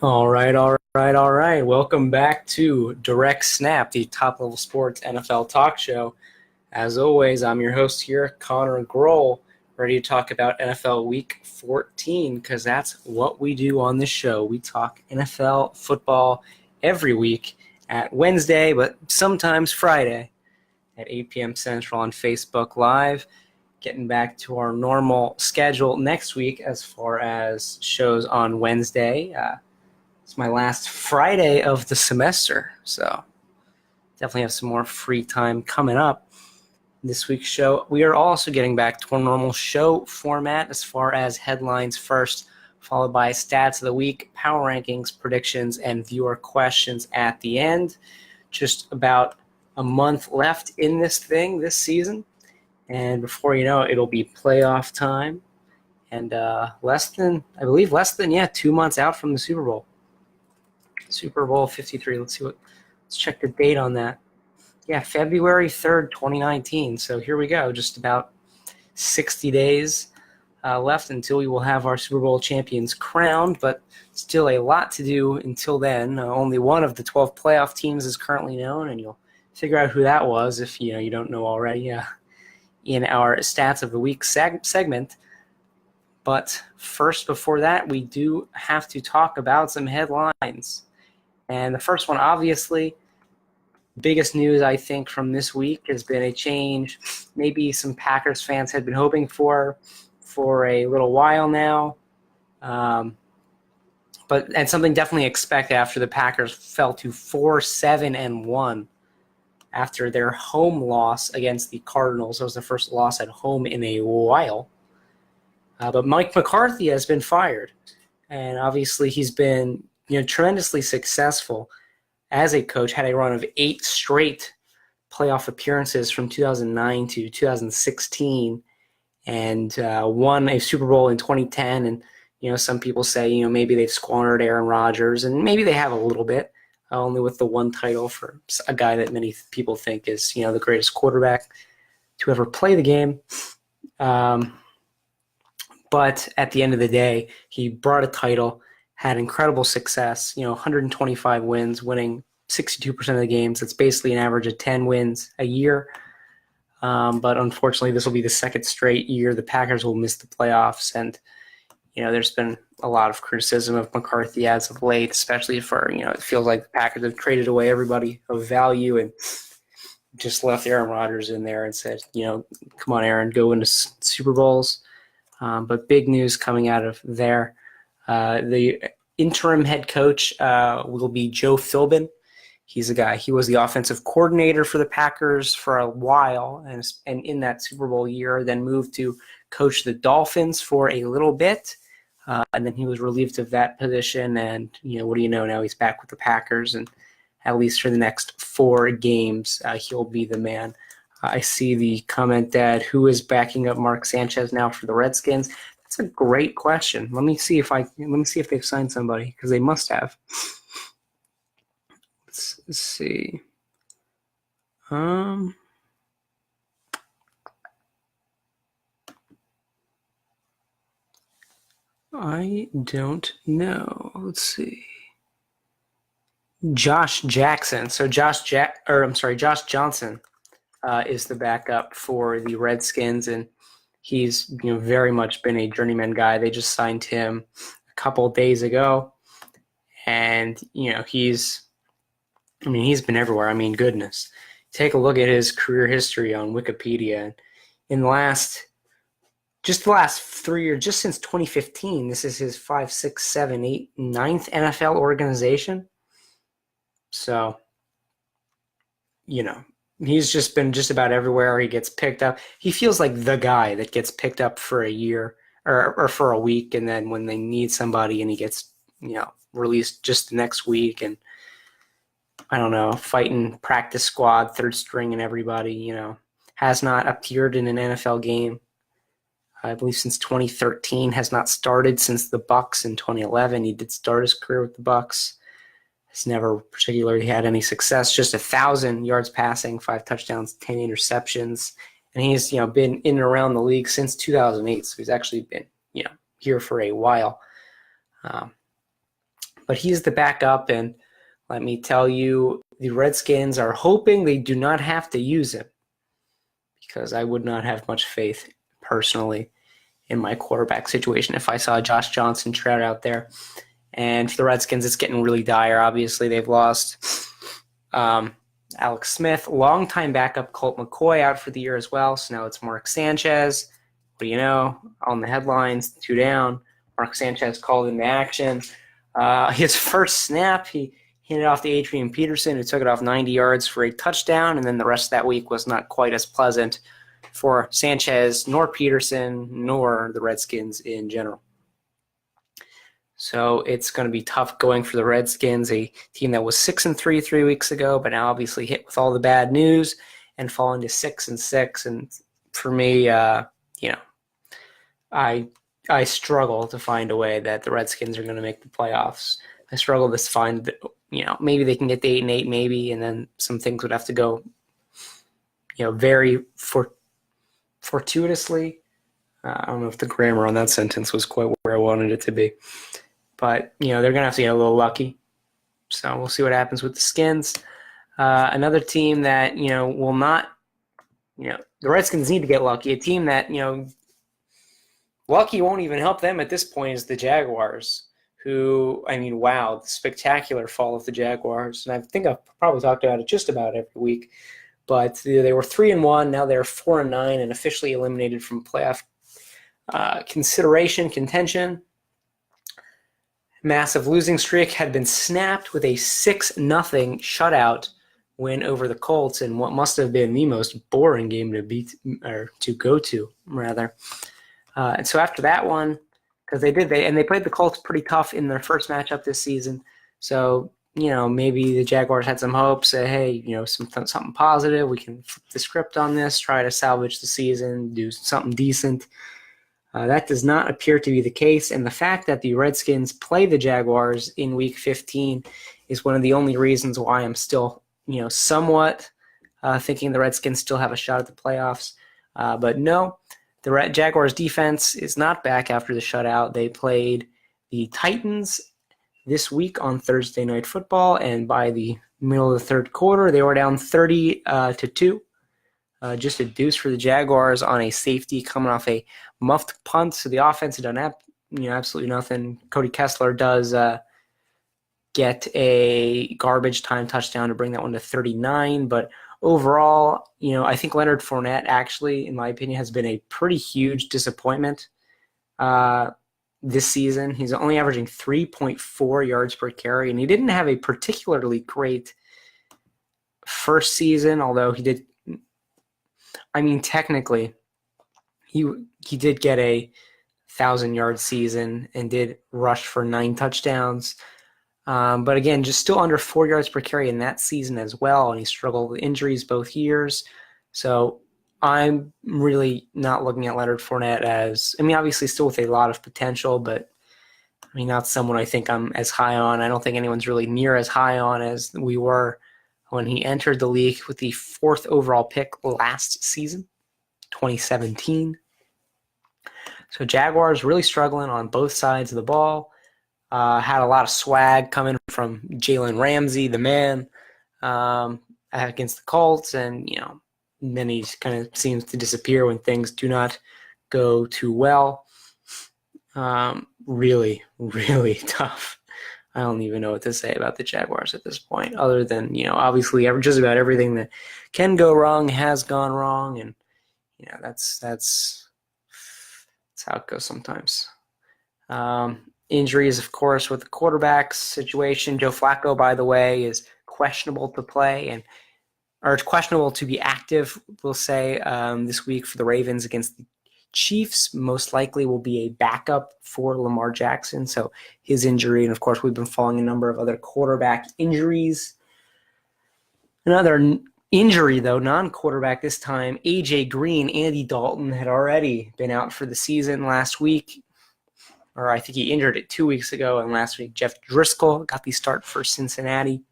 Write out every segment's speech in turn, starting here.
All right. Welcome back to Direct Snap, the top-level sports NFL talk show. As always, I'm your host here, Connor Groel, ready to talk about NFL Week 14 because that's what we do on this show. We talk NFL football every week at Wednesday, but sometimes Friday at 8 p.m. Central on Facebook Live. Getting back to our normal schedule next week as far as shows on Wednesday. It's my last Friday of the semester, so definitely have some more free time coming up. This week's show, we are also getting back to our normal show format as far as headlines first, followed by stats of the week, power rankings, predictions, and viewer questions at the end. Just about a month left in this season. And before you know it, it'll be playoff time. And less than 2 months out from the Super Bowl. Super Bowl 53. Let's check the date on that. Yeah, February 3rd, 2019. So here we go. Just about 60 days left until we will have our Super Bowl champions crowned, but still a lot to do until then. Only one of the 12 playoff teams is currently known, and you'll figure out who that was if you don't know already in our Stats of the Week segment. But first, before that, we do have to talk about some headlines. And the first one, obviously, biggest news, I think, from this week has been a change maybe some Packers fans had been hoping for a little while now. And something definitely expected after the Packers fell to 4-7-1 after their home loss against the Cardinals. That was the first loss at home in a while. But Mike McCarthy has been fired. And obviously he's been tremendously successful as a coach, had a run of 8 straight playoff appearances from 2009 to 2016 and won a Super Bowl in 2010. And, some people say, maybe they've squandered Aaron Rodgers, and maybe they have a little bit, only with the one title for a guy that many people think is, the greatest quarterback to ever play the game. But at the end of the day, he brought a title, had incredible success, 125 wins, winning 62% of the games. That's basically an average of 10 wins a year. But unfortunately, this will be the second straight year the Packers will miss the playoffs. And, there's been a lot of criticism of McCarthy as of late, especially for, it feels like the Packers have traded away everybody of value and just left Aaron Rodgers in there and said, come on, Aaron, go into Super Bowls. But big news coming out of there. The interim head coach will be Joe Philbin. He's a guy. He was the offensive coordinator for the Packers for a while, and in that Super Bowl year, then moved to coach the Dolphins for a little bit, and then he was relieved of that position. And what do you know? Now he's back with the Packers, and at least for the next 4 games, he'll be the man. I see the comment that who is backing up Mark Sanchez now for the Redskins. That's a great question. Let me see if they've signed somebody, because they must have. Let's see. I don't know. Let's see. Josh Jackson. So Josh Johnson is the backup for the Redskins, and he's very much been a journeyman guy. They just signed him a couple of days ago, and he's been everywhere. I mean, goodness, take a look at his career history on Wikipedia. In the last 3 years, just since 2015, this is his 5, 6, 7, 8, 9th NFL organization. So, he's just been just about everywhere he gets picked up. He feels like the guy that gets picked up for a year or for a week, and then when they need somebody and he gets, released just the next week, and I don't know, fighting practice squad, third string and everybody, has not appeared in an NFL game, I believe, since 2013, has not started since the Bucs in 2011. He did start his career with the Bucs. Has never particularly had any success, just 1,000 yards passing, 5 touchdowns, 10 interceptions. And he's, been in and around the league since 2008. So he's actually been, here for a while. But but he's the backup, and let me tell you, the Redskins are hoping they do not have to use him, because I would not have much faith personally in my quarterback situation if I saw Josh Johnson trot out there. And for the Redskins, it's getting really dire. Obviously, they've lost Alex Smith, longtime backup Colt McCoy out for the year as well. So now it's Mark Sanchez. What do you know? On the headlines, 2 down. Mark Sanchez called into action. His first snap, he handed off to Adrian Peterson, who took it off 90 yards for a touchdown. And then the rest of that week was not quite as pleasant for Sanchez, nor Peterson, nor the Redskins in general. So it's going to be tough going for the Redskins, a team that was 6-3 3 weeks ago, but now obviously hit with all the bad news and falling to 6-6. And for me, I struggle to find a way that the Redskins are going to make the playoffs. I struggle to find, maybe they can get to 8-8, maybe, and then some things would have to go, very fortuitously. I don't know if the grammar on that sentence was quite where I wanted it to be. But, they're going to have to get a little lucky. So we'll see what happens with the Skins. Another team that, will not, the Redskins need to get lucky. A team that, lucky won't even help them at this point is the Jaguars, who, wow, the spectacular fall of the Jaguars. And I think I've probably talked about it just about every week. But they were 3-1. Now they're 4-9 and officially eliminated from playoff contention. Massive losing streak had been snapped with a 6-0 shutout win over the Colts in what must have been the most boring game to go to. And so after that one, because they played the Colts pretty tough in their first matchup this season. So, maybe the Jaguars had some hopes that, hey, something positive. We can flip the script on this, try to salvage the season, do something decent. That does not appear to be the case, and the fact that the Redskins play the Jaguars in Week 15 is one of the only reasons why I'm still, somewhat thinking the Redskins still have a shot at the playoffs. But no, the Jaguars defense is not back after the shutout. They played the Titans this week on Thursday Night Football, and by the middle of the third quarter, they were down 30-2. Just a deuce for the Jaguars on a safety coming off a muffed punt. So the offense had done absolutely nothing. Cody Kessler does get a garbage time touchdown to bring that one to 39. But overall, I think Leonard Fournette actually, in my opinion, has been a pretty huge disappointment this season. He's only averaging 3.4 yards per carry, and he didn't have a particularly great first season, although he did. Technically, he did get a 1,000-yard season and did rush for 9 touchdowns. But again, just still under 4 yards per carry in that season as well, and he struggled with injuries both years. So I'm really not looking at Leonard Fournette as, obviously still with a lot of potential, but not someone I think I'm as high on. I don't think anyone's really near as high on as we were when he entered the league with the 4th overall pick last season, 2017. So Jaguars really struggling on both sides of the ball. Had a lot of swag coming from Jalen Ramsey, the man, against the Colts. And, then he kind of seems to disappear when things do not go too well. Really, really tough. I don't even know what to say about the Jaguars at this point, other than, obviously just about everything that can go wrong has gone wrong. And, that's how it goes sometimes. Injuries, of course, with the quarterback situation. Joe Flacco, by the way, is questionable to play, or it's questionable to be active, we'll say, this week for the Ravens against the Chiefs. Most likely will be a backup for Lamar Jackson. So his injury, and of course, we've been following a number of other quarterback injuries. Another injury, though, non-quarterback this time, A.J. Green. Andy Dalton had already been out for the season last week, or I think he injured it 2 weeks ago, and last week Jeff Driscoll got the start for Cincinnati.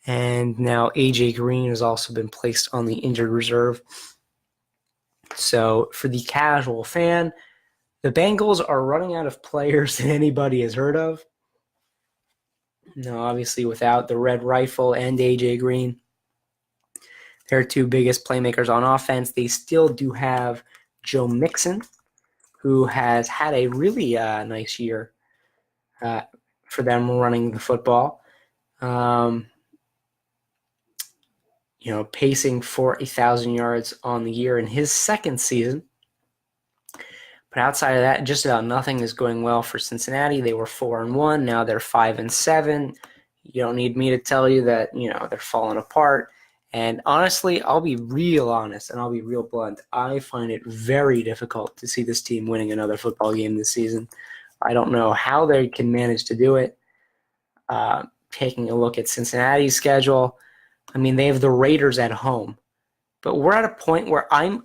And now A.J. Green has also been placed on the injured reserve. So for the casual fan, the Bengals are running out of players that anybody has heard of. No, obviously without the Red Rifle and A.J. Green, their two biggest playmakers on offense. They still do have Joe Mixon, who has had a really nice year for them running the football. Pacing for 1,000 yards on the year in his second season. But outside of that, just about nothing is going well for Cincinnati. They were 4-1. Now they're 5-7. You don't need me to tell you that, they're falling apart. And honestly, I'll be real honest and I'll be real blunt. I find it very difficult to see this team winning another football game this season. I don't know how they can manage to do it. Taking a look at Cincinnati's schedule, they have the Raiders at home. But we're at a point where I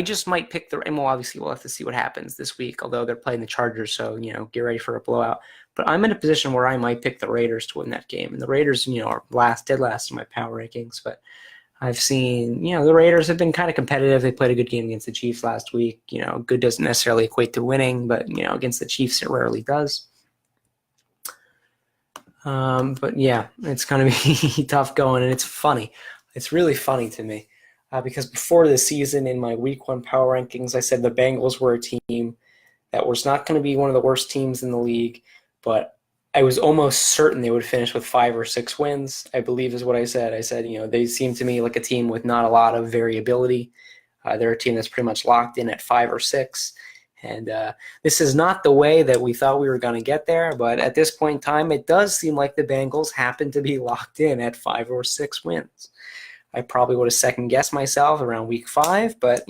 just might pick obviously we'll have to see what happens this week, although they're playing the Chargers, so, get ready for a blowout. But I'm in a position where I might pick the Raiders to win that game. And the Raiders, are dead last in my power rankings. But I've seen, the Raiders have been kind of competitive. They played a good game against the Chiefs last week. Good doesn't necessarily equate to winning, but, against the Chiefs it rarely does. But yeah, it's going to be tough going, and it's funny. It's really funny to me. Because before the season, in my Week 1 power rankings, I said the Bengals were a team that was not going to be one of the worst teams in the league, but I was almost certain they would finish with 5 or 6 wins, I believe is what I said. I said, they seem to me like a team with not a lot of variability. They're a team that's pretty much locked in at 5 or 6. And this is not the way that we thought we were going to get there, but at this point in time, it does seem like the Bengals happen to be locked in at 5 or 6 wins. I probably would have second-guessed myself around Week 5, but,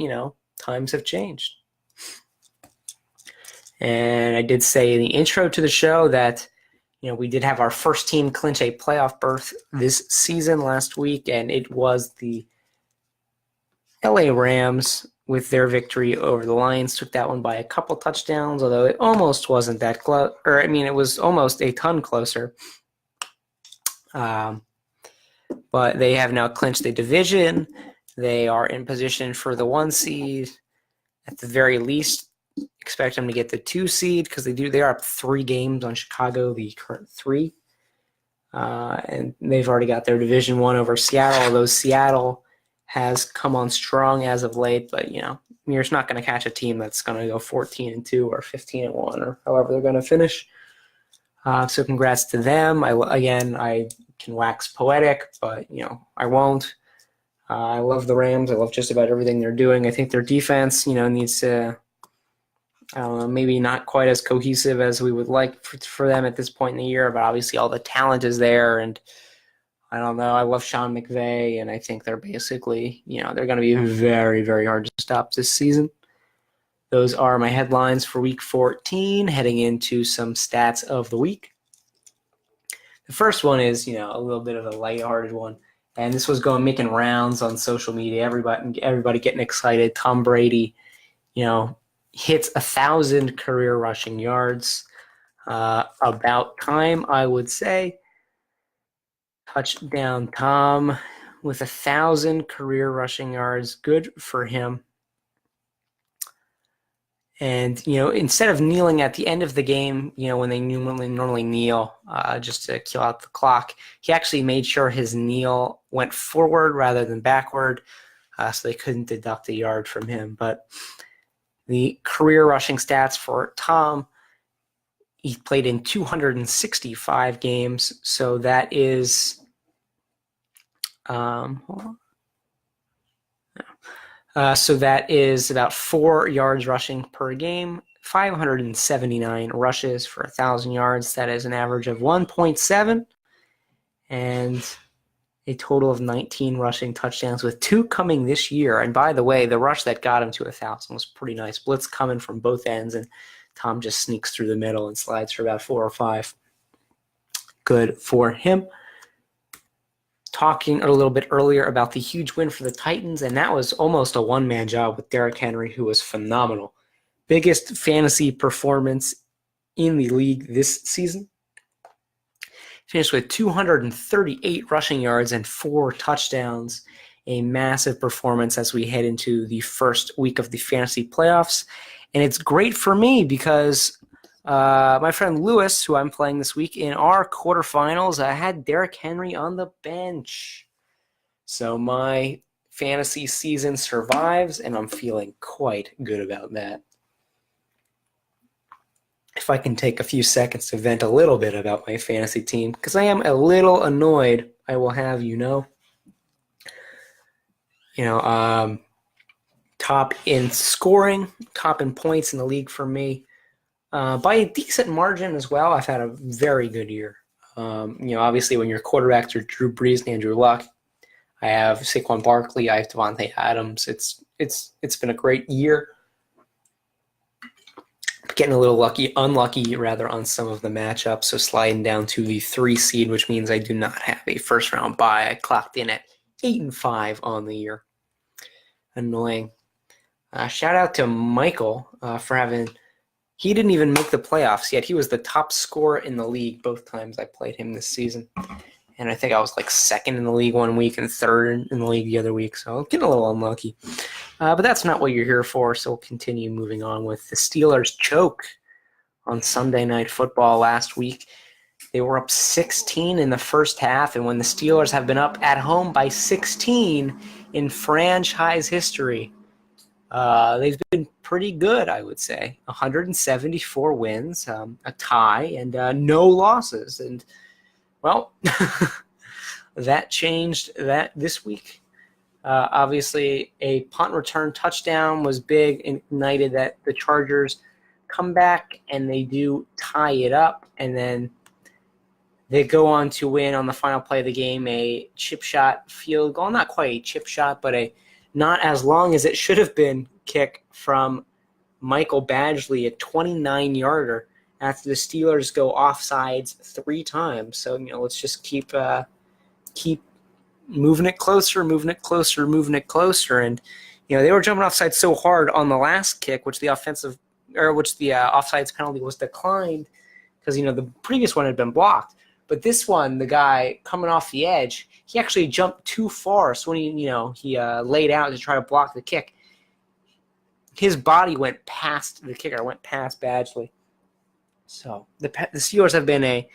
times have changed. And I did say in the intro to the show that, we did have our first team clinch a playoff berth this season last week, and it was the LA Rams with their victory over the Lions. Took that one by a couple touchdowns, although it almost wasn't that close. It was almost a ton closer. But they have now clinched the division. They are in position for the 1 seed. At the very least, expect them to get the 2 seed because they are up 3 games on Chicago, the current 3. And they've already got their Division 1 over Seattle, although Seattle has come on strong as of late. But, you're just not going to catch a team that's going to go 14-2 or 15-1 or however they're going to finish. So congrats to them. I can wax poetic, but, I won't. I love the Rams. I love just about everything they're doing. I think their defense, needs to, maybe not quite as cohesive as we would like for them at this point in the year, but obviously all the talent is there. And I don't know. I love Sean McVay, and I think they're basically, they're going to be very, very hard to stop this season. Those are my headlines for Week 14, heading into some stats of the week. The first one is, a little bit of a lighthearted one. And this was making rounds on social media. Everybody getting excited. Tom Brady, hits 1,000 career rushing yards. About time, I would say. Touchdown Tom with 1,000 career rushing yards. Good for him. And, instead of kneeling at the end of the game, when they normally kneel just to kill out the clock, he actually made sure his kneel went forward rather than backward, so they couldn't deduct a yard from him. But the career rushing stats for Tom, he played in 265 games, so that is about 4 yards rushing per game, 579 rushes for 1,000 yards. That is an average of 1.7, and a total of 19 rushing touchdowns, with 2 coming this year. And by the way, the rush that got him to 1,000 was pretty nice. Blitz coming from both ends, and Tom just sneaks through the middle and slides for about 4 or 5. Good for him. Talking a little bit earlier about the huge win for the Titans, and that was almost a one-man job with Derrick Henry, who was phenomenal. Biggest fantasy performance in the league this season. Finished with 238 rushing yards and 4 touchdowns. A massive performance as we head into the first week of the fantasy playoffs. And it's great for me because My friend Lewis, who I'm playing this week in our quarterfinals, had Derrick Henry on the bench. So my fantasy season survives, and I'm feeling quite good about that. If I can take a few seconds to vent a little bit about my fantasy team, because I am a little annoyed, I will have you know. Top in scoring, top in points in the league for me. By a decent margin as well. I've had a very good year. Obviously when your quarterbacks are Drew Brees and Andrew Luck, I have Saquon Barkley, I have Devontae Adams. It's been a great year. Getting a little unlucky rather on some of the matchups, so sliding down to the 3 seed, which means I do not have a first round bye. I clocked in at 8-5 on the year. Annoying. Shout out to Michael for having. He didn't even make the playoffs yet. He was the top scorer in the league both times I played him this season. And I think I was like second in the league one week and third in the league the other week. So getting a little unlucky. But that's not what you're here for. So we'll continue moving on with the Steelers choke on Sunday Night Football last week. They were up 16 in the first half. And when the Steelers have been up at home by 16 in franchise history, they've been pretty good, I would say. 174 wins, a tie, and no losses. And, well, that changed that this week. Obviously, a punt return touchdown was big and ignited that the Chargers come back and they do tie it up. And then they go on to win on the final play of the game, a chip shot field goal. Not quite a chip shot, but a not as long as it should have been kick from Michael Badgley, a 29-yarder, after the Steelers go offsides 3 times. So, let's just keep moving it closer. And, they were jumping offside so hard on the last kick, which the offsides penalty was declined because, the previous one had been blocked. But this one, the guy coming off the edge, he actually jumped too far. So when he laid out to try to block the kick, his body went past the kicker, went past Badgley. So the Steelers have been a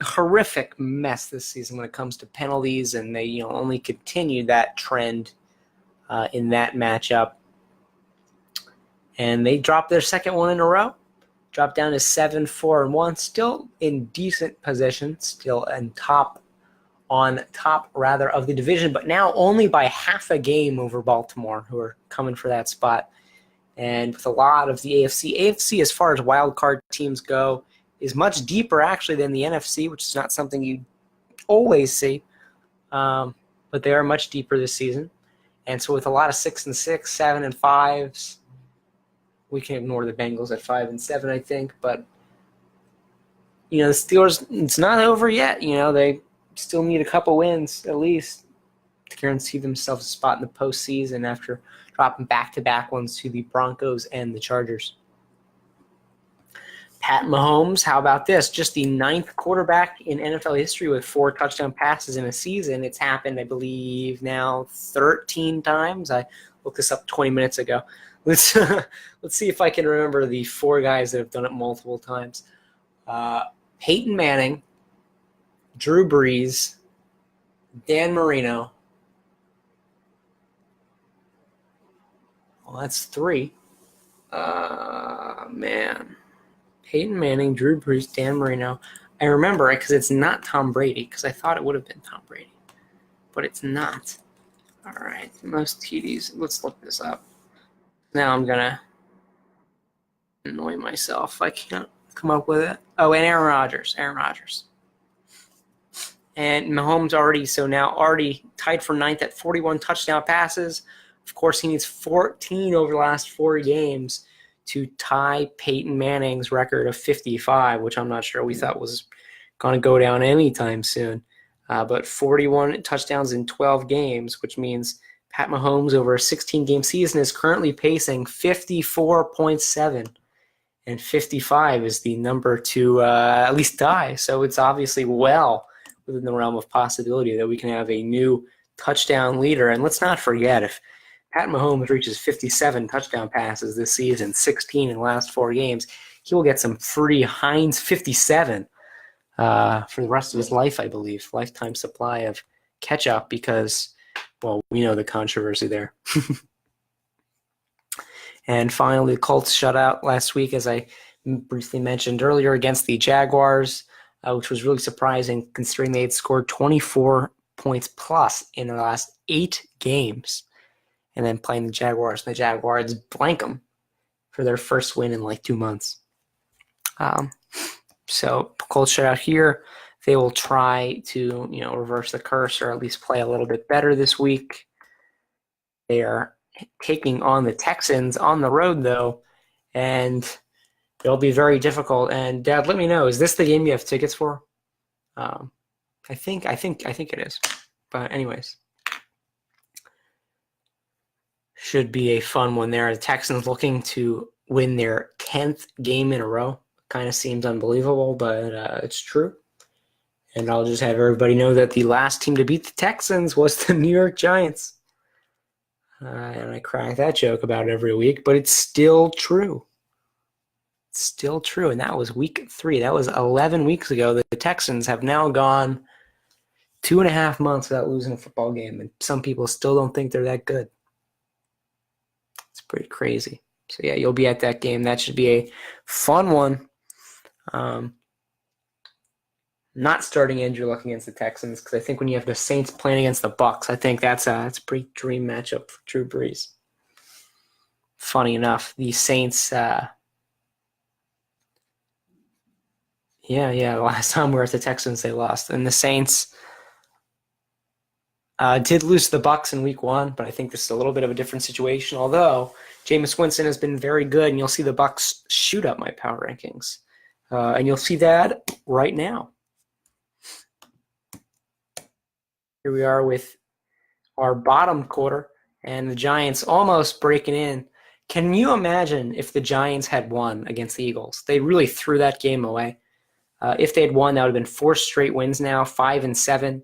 horrific mess this season when it comes to penalties, and they only continued that trend in that matchup. And they dropped their second one in a row. Dropped down to 7-4-1, still in decent position, still on top of the division, but now only by half a game over Baltimore, who are coming for that spot. And with a lot of the AFC as far as wild card teams go, is much deeper actually than the NFC, which is not something you always see, but they are much deeper this season. And so with a lot of 6-6, 7-5s. We can ignore the Bengals at 5-7, I think. But, the Steelers, it's not over yet. They still need a couple wins, at least, to guarantee themselves a spot in the postseason after dropping back-to-back ones to the Broncos and the Chargers. Pat Mahomes, how about this? Just the 9th quarterback in NFL history with 4 touchdown passes in a season. It's happened, I believe, now 13 times. I looked this up 20 minutes ago. Let's see if I can remember the 4 guys that have done it multiple times. Peyton Manning, Drew Brees, Dan Marino. Well, that's 3. Man. Peyton Manning, Drew Brees, Dan Marino. I remember it because it's not Tom Brady, because I thought it would have been Tom Brady. But it's not. All right, most TDs. Let's look this up. Now I'm going to annoy myself. I can't come up with it. Oh, and Aaron Rodgers. And Mahomes already tied for 9th at 41 touchdown passes. Of course, he needs 14 over the last 4 games to tie Peyton Manning's record of 55, which I'm not sure we thought was going to go down anytime soon. But 41 touchdowns in 12 games, which means Pat Mahomes over a 16-game season is currently pacing 54.7, and 55 is the number to at least tie. So it's obviously well within the realm of possibility that we can have a new touchdown leader. And let's not forget, if Pat Mahomes reaches 57 touchdown passes this season, 16 in the last 4 games, he will get some free Heinz 57 for the rest of his life, I believe. Lifetime supply of ketchup because, well, we know the controversy there. And finally, the Colts shut out last week, as I briefly mentioned earlier, against the Jaguars, which was really surprising considering they had scored 24 points plus in their last 8 games. And then playing the Jaguars, and the Jaguars blank them for their first win in like 2 months. So Colts shut out here. They will try to, reverse the curse or at least play a little bit better this week. They are taking on the Texans on the road, though, and it'll be very difficult. And Dad, let me know, is this the game you have tickets for? I think it is. But anyways, should be a fun one there. The Texans looking to win their 10th game in a row. Kind of seems unbelievable, but it's true. And I'll just have everybody know that the last team to beat the Texans was the New York Giants. And I crack that joke about every week, but it's still true. It's still true, and that was week 3. That was 11 weeks ago. The Texans have now gone 2.5 months without losing a football game, and some people still don't think they're that good. It's pretty crazy. So, yeah, you'll be at that game. That should be a fun one. Not starting Andrew Luck against the Texans because I think when you have the Saints playing against the Bucs, I think that's a pretty dream matchup for Drew Brees. Funny enough, the Saints, the last time we were at the Texans, they lost. And the Saints did lose to the Bucs in week 1, but I think this is a little bit of a different situation, although Jameis Winston has been very good, and you'll see the Bucs shoot up my power rankings. And you'll see that right now. Here we are with our bottom quarter, and the Giants almost breaking in. Can you imagine if the Giants had won against the Eagles? They really threw that game away. If they had won, that would have been 4 straight wins now, 5-7.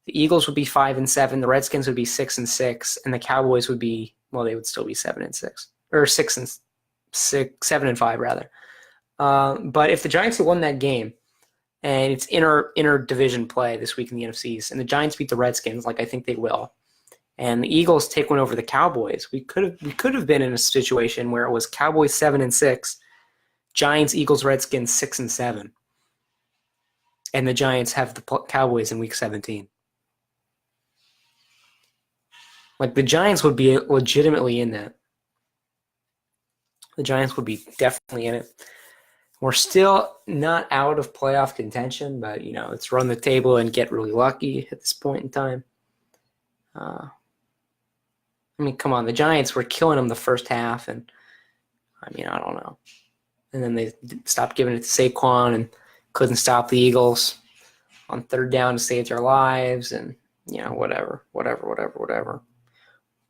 The Eagles would be 5-7. The Redskins would be 6-6, and the Cowboys would be, well, they would still be 7-6 or 7-5 rather. But if the Giants had won that game, and it's inter-division play this week in the NFCs, and the Giants beat the Redskins, like I think they will, and the Eagles take one over the Cowboys, we could have been in a situation where it was Cowboys 7-6, Giants, Eagles, Redskins 6-7, and the Giants have the Cowboys in Week 17. Like, the Giants would be legitimately in that. The Giants would be definitely in it. We're still not out of playoff contention, but, it's run the table and get really lucky at this point in time. Come on, the Giants were killing them the first half, and, I don't know. And then they stopped giving it to Saquon and couldn't stop the Eagles on 3rd down to save their lives, and, whatever.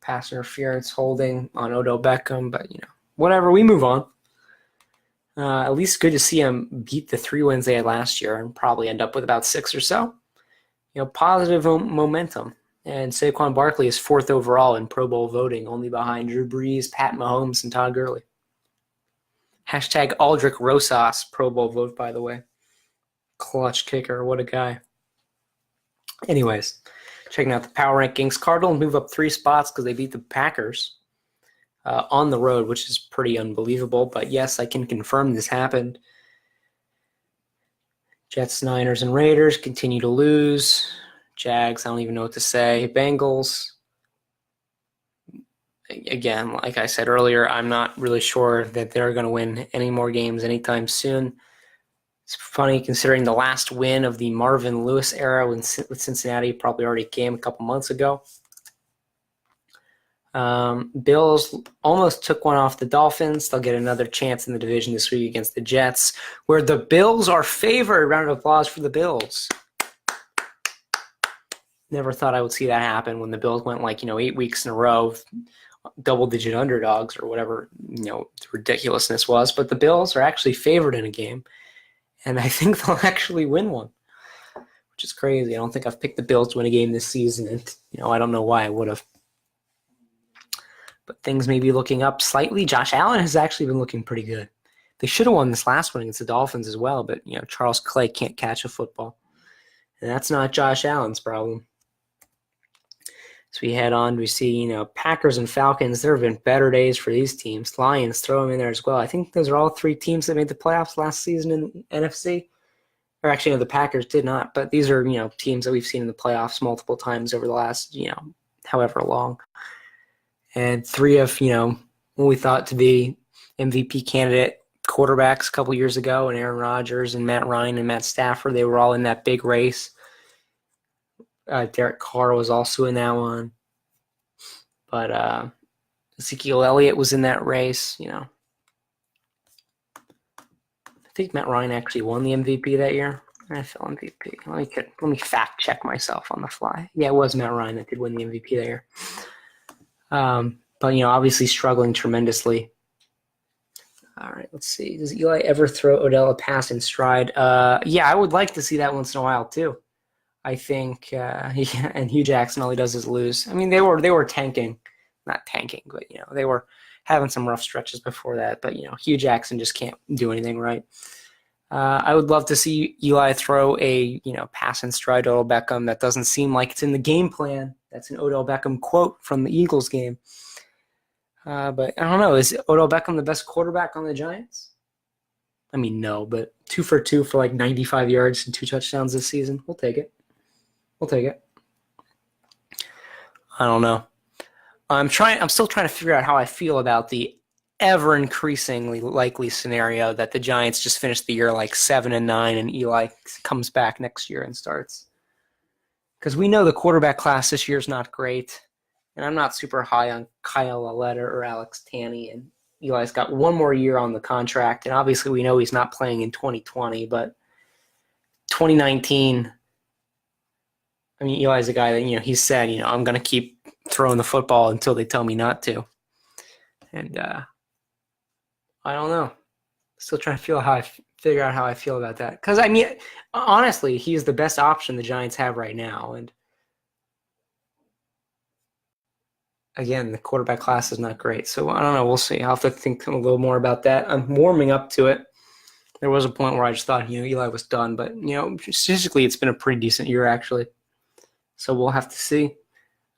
Pass interference holding on Odell Beckham, but, whatever, we move on. At least good to see them beat the 3 wins they had last year and probably end up with about 6 or so. Positive momentum. And Saquon Barkley is 4th overall in Pro Bowl voting, only behind Drew Brees, Pat Mahomes, and Todd Gurley. Hashtag Aldrick Rosas Pro Bowl vote, by the way. Clutch kicker. What a guy. Anyways, checking out the power rankings. Cardinals move up 3 spots because they beat the Packers. On the road, which is pretty unbelievable. But yes, I can confirm this happened. Jets, Niners, and Raiders continue to lose. Jags, I don't even know what to say. Bengals. Again, like I said earlier, I'm not really sure that they're going to win any more games anytime soon. It's funny considering the last win of the Marvin Lewis era with Cincinnati probably already came a couple months ago. Bills almost took one off the Dolphins. They'll get another chance in the division this week against the Jets, where the Bills are favored. Round of applause for the Bills. Never thought I would see that happen when the Bills went 8 weeks in a row, double-digit underdogs or whatever, the ridiculousness was. But the Bills are actually favored in a game, and I think they'll actually win one, which is crazy. I don't think I've picked the Bills to win a game this season, and I don't know why I would have. But things may be looking up slightly. Josh Allen has actually been looking pretty good. They should have won this last one against the Dolphins as well, but Charles Clay can't catch a football. And that's not Josh Allen's problem. So we head on, we see, Packers and Falcons. There have been better days for these teams. Lions, throw them in there as well. I think those are all three teams that made the playoffs last season in NFC. Or actually, no, the Packers did not. But these are, teams that we've seen in the playoffs multiple times over the last, however long. And three of, what we thought to be MVP candidate quarterbacks a couple years ago, and Aaron Rodgers and Matt Ryan and Matt Stafford, they were all in that big race. Derek Carr was also in that one. But Ezekiel Elliott was in that race, I think Matt Ryan actually won the MVP that year. NFL MVP. Let me fact check myself on the fly. Yeah, it was Matt Ryan that did win the MVP that year. But, obviously struggling tremendously. All right, let's see. Does Eli ever throw Odell a pass in stride? Yeah, I would like to see that once in a while too. I think, and Hugh Jackson, all he does is lose. I mean, they were tanking, not tanking, but they were having some rough stretches before that. But Hugh Jackson just can't do anything right. I would love to see Eli throw a pass in stride to Odell Beckham. That doesn't seem like it's in the game plan. That's an Odell Beckham quote from the Eagles game. But I don't know. Is Odell Beckham the best quarterback on the Giants? I mean, no, but 2 for 2 for like 95 yards and 2 touchdowns this season. We'll take it. I don't know. I'm still trying to figure out how I feel about the ever increasingly likely scenario that the Giants just finish the year like 7-9 and Eli comes back next year and starts. Because we know the quarterback class this year is not great. And I'm not super high on Kyle Lauletta or Alex Tanney. And Eli's got one more year on the contract. And obviously we know he's not playing in 2020. But 2019, I mean, Eli's a guy that, he said, I'm going to keep throwing the football until they tell me not to. And I don't know. Still trying to figure out how I feel about that. Because, I mean, honestly, he's the best option the Giants have right now. And again, the quarterback class is not great. So I don't know. We'll see. I'll have to think a little more about that. I'm warming up to it. There was a point where I just thought, Eli was done. But, statistically, it's been a pretty decent year, actually. So we'll have to see.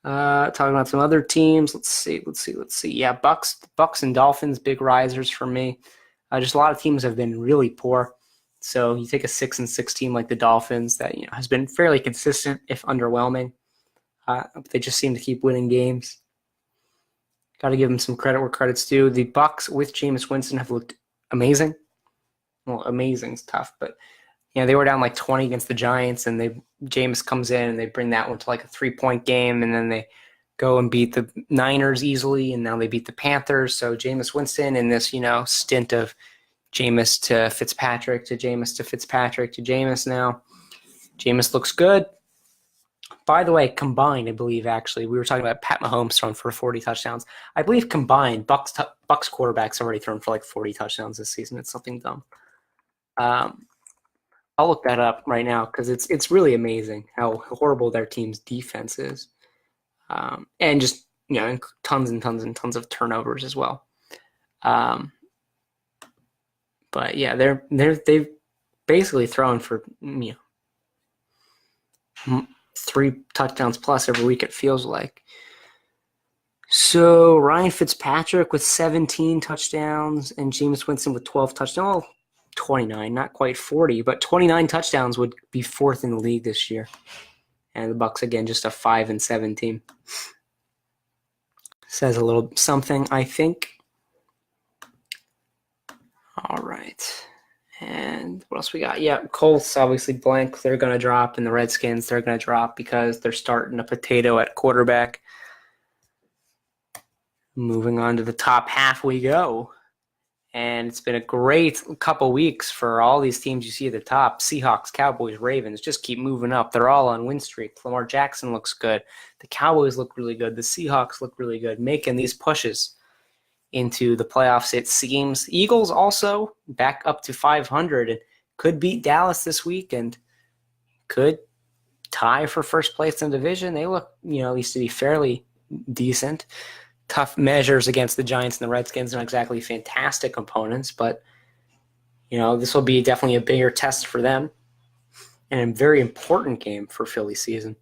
Talking about some other teams. Let's see. Yeah, Bucks and Dolphins, big risers for me. Just a lot of teams have been really poor. So you take a 6-6 team like the Dolphins that has been fairly consistent, if underwhelming. They just seem to keep winning games. Got to give them some credit where credit's due. The Bucks with Jameis Winston have looked amazing. Well, amazing's tough, but they were down like 20 against the Giants, and Jameis comes in and they bring that one to like a 3-point game, and then they go and beat the Niners easily, and now they beat the Panthers. So Jameis Winston in this stint of Jameis to Fitzpatrick to Jameis to Fitzpatrick to Jameis now. Jameis looks good. By the way, combined, I believe, actually, we were talking about Pat Mahomes throwing for 40 touchdowns. I believe combined, Bucks quarterbacks already thrown for like 40 touchdowns this season. It's something dumb. I'll look that up right now because it's really amazing how horrible their team's defense is, and just tons and tons and tons of turnovers as well. But yeah, they've basically thrown for 3 touchdowns plus every week, it feels like. So Ryan Fitzpatrick with 17 touchdowns and Jameis Winston with 12 touchdowns. Well, 29, not quite 40, but 29 touchdowns would be 4th in the league this year. And the Bucks, again, just a 5-7 team. Says a little something, I think. All right. And what else we got? Yeah, Colts, obviously blank. They're going to drop. And the Redskins, they're going to drop because they're starting a potato at quarterback. Moving on to the top half we go. And it's been a great couple weeks for all these teams you see at the top. Seahawks, Cowboys, Ravens just keep moving up. They're all on win streak. Lamar Jackson looks good. The Cowboys look really good. The Seahawks look really good, making these pushes into the playoffs, it seems. Eagles also back up to 500 and could beat Dallas this week and could tie for first place in the division. They look, at least to be fairly decent. Tough measures against the Giants and the Redskins, not exactly fantastic opponents, but This will be definitely a bigger test for them and a very important game for Philly season.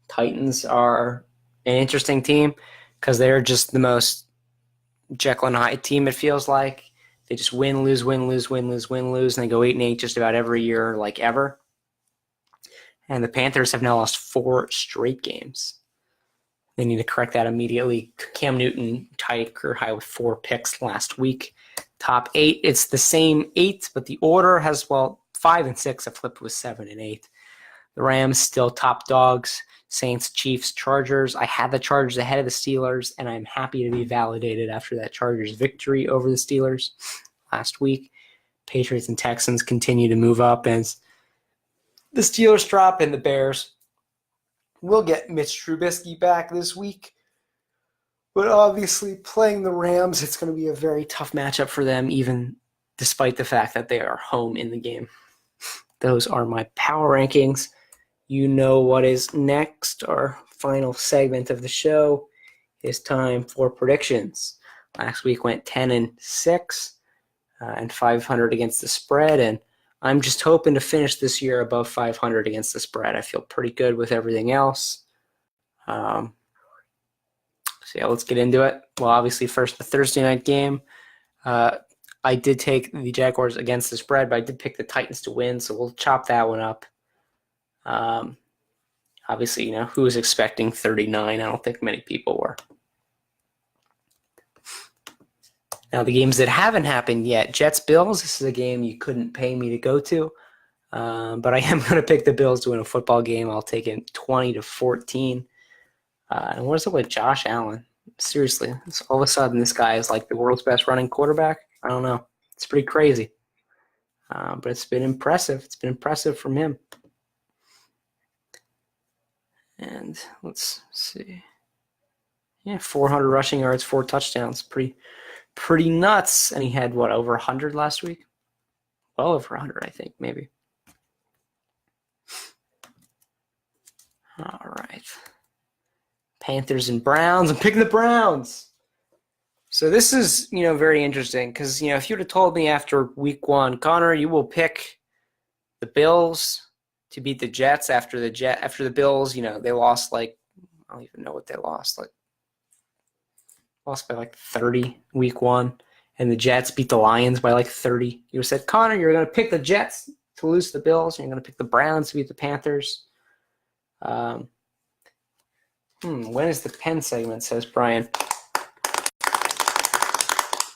Titans are an interesting team because they're just the most Jekyll and Hyde team, it feels like. They just win, lose, win, lose, win, lose, win, lose, and they go 8-8 just about every year, like ever. And the Panthers have now lost 4 straight games. They need to correct that immediately. Cam Newton tied career high with 4 picks last week. Top 8, it's the same 8, but the order has, 5 and 6 have flipped with 7 and 8. The Rams still top dogs. Saints, Chiefs, Chargers. I had the Chargers ahead of the Steelers, and I'm happy to be validated after that Chargers victory over the Steelers last week. Patriots and Texans continue to move up as the Steelers drop, and the Bears will get Mitch Trubisky back this week. But obviously, playing the Rams, it's going to be a very tough matchup for them, even despite the fact that they are home in the game. Those are my power rankings. You know what is next. Our final segment of the show is time for predictions. Last week went 10-6 and 500 against the spread, and I'm just hoping to finish this year above 500 against the spread. I feel pretty good with everything else. So let's get into it. Well, obviously, first the Thursday night game. I did take the Jaguars against the spread, but I did pick the Titans to win, so we'll chop that one up. Obviously, who was expecting 39? I don't think many people were. Now, the games that haven't happened yet, Jets-Bills, this is a game you couldn't pay me to go to, but I am going to pick the Bills to win a football game. I'll take it 20-14. And what is it with Josh Allen? Seriously, all of a sudden this guy is like the world's best running quarterback? I don't know. It's pretty crazy. But it's been impressive. It's been impressive from him. And let's see. Yeah, 400 rushing yards, 4 touchdowns. Pretty nuts. And he had, over 100 last week? Well over 100, I think, maybe. All right. Panthers and Browns. I'm picking the Browns. So this is, very interesting because, if you would have told me after week 1, Connor, you will pick the Bills to beat the Jets after the Bills, they lost I don't even know what they lost. Lost by 30 week 1, and the Jets beat the Lions by 30. You said, Connor, you're going to pick the Jets to lose to the Bills, and you're going to pick the Browns to beat the Panthers. When is the pen segment, says Brian.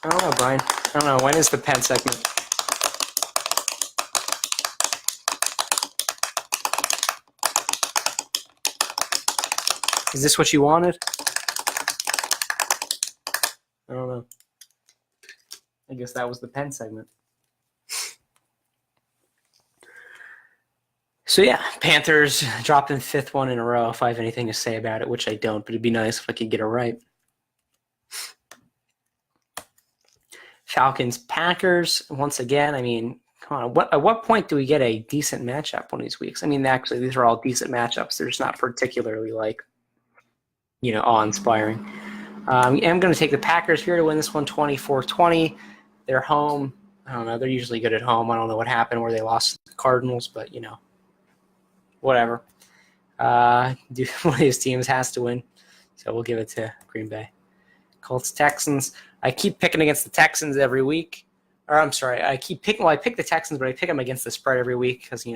I don't know, Brian. I don't know. When is the pen segment? Is this what you wanted? I don't know. I guess that was the pen segment. So yeah, Panthers dropping 5th one in a row if I have anything to say about it, which I don't, but it'd be nice if I could get it right. Falcons, Packers, once again, come on, at what point do we get a decent matchup one of these weeks? Actually, these are all decent matchups. They're just not particularly awe-inspiring. I'm going to take the Packers here to win this one 24-20. They're home. I don't know. They're usually good at home. I don't know what happened where they lost to the Cardinals, but, whatever. One of these teams has to win, so we'll give it to Green Bay. Colts Texans. I keep picking against the Texans every week. Or I'm sorry, I pick the Texans, but I pick them against the spread every week because,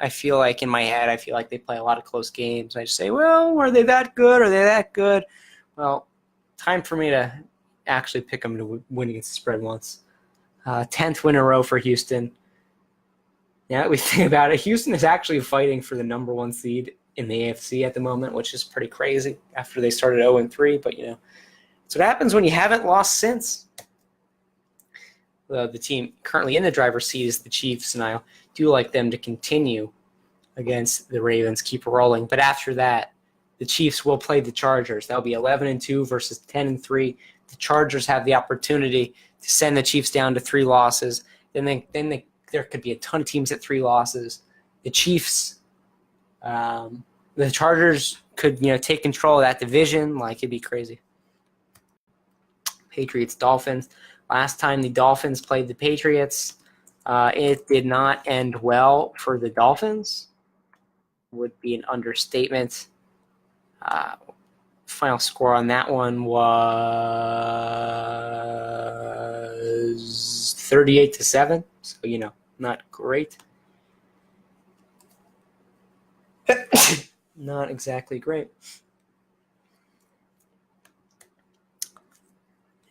I feel like in my head, I feel like they play a lot of close games. I just say, well, are they that good? Are they that good? Well, time for me to actually pick them to win against the spread once. 10th win in a row for Houston. Yeah, we think about it. Houston is actually fighting for the number 1 seed in the AFC at the moment, which is pretty crazy after they started 0-3. But, it's what happens when you haven't lost since. The team currently in the driver's seat is the Chiefs, and I do like them to continue against the Ravens, keep rolling. But after that, the Chiefs will play the Chargers. That'll be 11-2 versus 10-3. The Chargers have the opportunity to send the Chiefs down to 3 losses. Then there could be a ton of teams at 3 losses. The Chiefs, the Chargers could take control of that division. It'd be crazy. Patriots Dolphins. Last time the Dolphins played the Patriots, It did not end well for the Dolphins. Would be an understatement. Final score on that one was 38-7. So, not great. Not exactly great.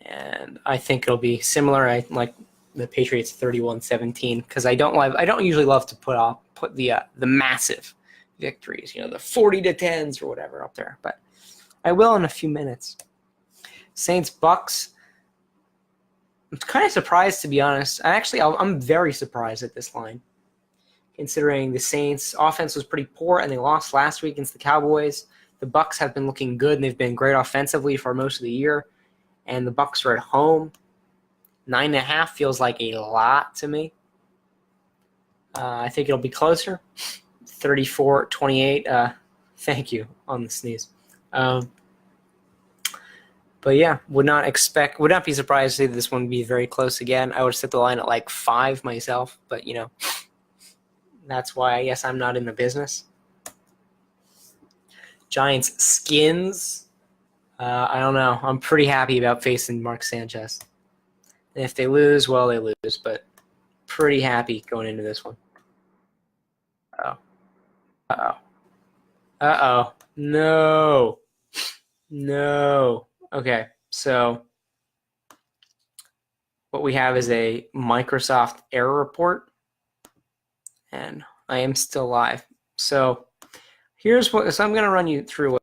And I think it'll be similar. I like the Patriots 31-17 because I don't usually love to put the massive victories, the 40-10s or whatever up there, but I will in a few minutes. Saints Bucks. I'm kind of surprised, to be honest. I'm very surprised at this line, considering the Saints' offense was pretty poor and they lost last week against the Cowboys. The Bucks have been looking good and they've been great offensively for most of the year. And the Bucks are at home. 9.5 feels like a lot to me. I think it'll be closer. 34-28. Thank you on the sneeze. But yeah, would not be surprised to see this one be very close again. I would set the line at like 5 myself, but that's why I guess I'm not in the business. Giants Skins. I don't know. I'm pretty happy about facing Mark Sanchez. And if they lose, well, they lose, but pretty happy going into this one. Uh-oh. No. Okay, so what we have is a Microsoft error report, and I am still live. So I'm going to run you through what